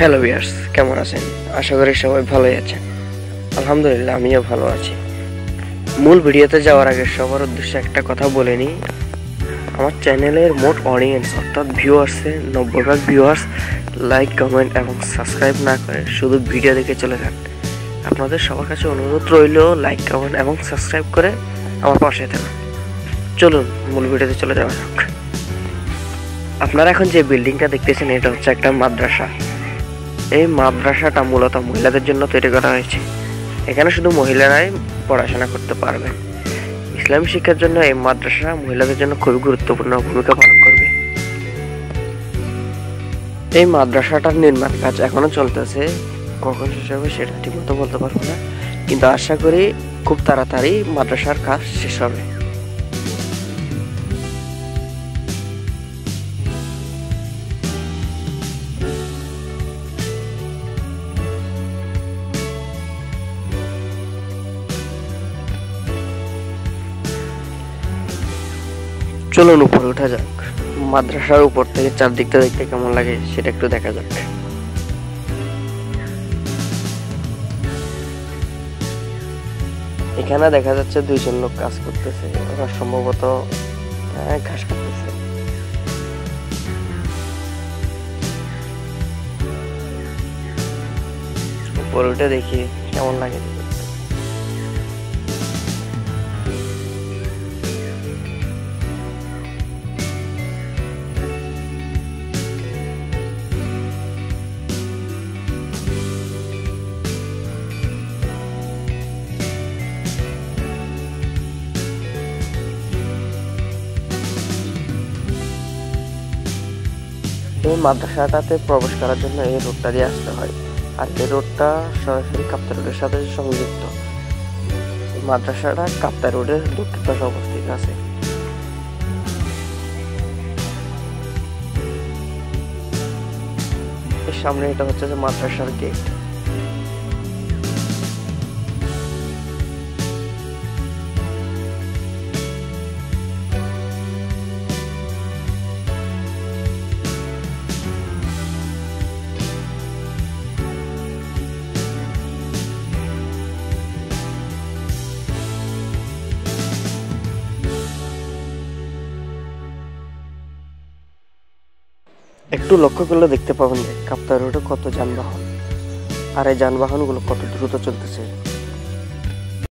Hello viewers, কেমন আছেন? আশা করি সবাই ভালোই আছেন। আলহামদুলিল্লাহ, আমিও ভালো আছি। মূল ভিডিওতে যাওয়ার আগে সবার উদ্দেশ্যে একটা কথা বলে নিই। আমার চ্যানেলের মোট অডিয়েন্স অর্থাৎ ভিউয়ার্সে 90% ভিউয়ার্স লাইক, কমেন্ট এবং সাবস্ক্রাইব না করে শুধু ভিডিও দেখে চলে যান। আপনাদের সবার কাছে অনুরোধ রইল লাইক, কমেন্ট এবং সাবস্ক্রাইব করে আমার পাশে থাকুন। চলুন মূল ভিডিওতে চলে যাওয়া যাক। আপনারা এখন যে বিল্ডিংটা দেখতেছেন এটা হচ্ছে একটা মাদ্রাসা। এই মাদ্রাসাটা মূলত মহিলাদের জন্য তৈরি করা হয়েছে। এখানে শুধু মহিলারাই পড়াশোনা করতে পারবেন। ইসলামী শিক্ষার জন্য এই মাদ্রাসা মহিলাদের জন্য খুবই গুরুত্বপূর্ণ ভূমিকা পালন করবে। এই মাদ্রাসাটার নির্মাণ কাজ এখনো চলতেছে, কখন শেষ হবে সেটা ঠিকমতো বলতে পারবো না, কিন্তু আশা করি খুব তাড়াতাড়ি মাদ্রাসার কাজ শেষ হবে। চলুন উপরে উঠা যাক। মাদ্রাসার উপর থেকে চারদিকটা দেখতে কেমন লাগে সেটা একটু দেখা যাক। এখানে দেখা যাচ্ছে দুইজন লোক কাজ করতেছে, ওরা সম্ভবত ঘাস কাটতেছে। উপরে উঠে দেখি কেমন লাগে। এই মাদ্রাসাটাতে প্রবেশ করার জন্য এই রোডটা দিয়ে আসতে হয়, আর এই রোডটা সরাসরি কাপ্তাই রোডের সাথে সংযুক্ত। মাদ্রাসাটা কাপ্তাই রোডের দক্ষিণ পাশে অবস্থিত আছে। এর সামনে এটা হচ্ছে যে মাদ্রাসার গেট। একটু লক্ষ্য করলে দেখতে পাবেন যে কাপ্তাই রোডে কত যানবাহন, আর এই যানবাহনগুলো কত দ্রুত চলতেছে।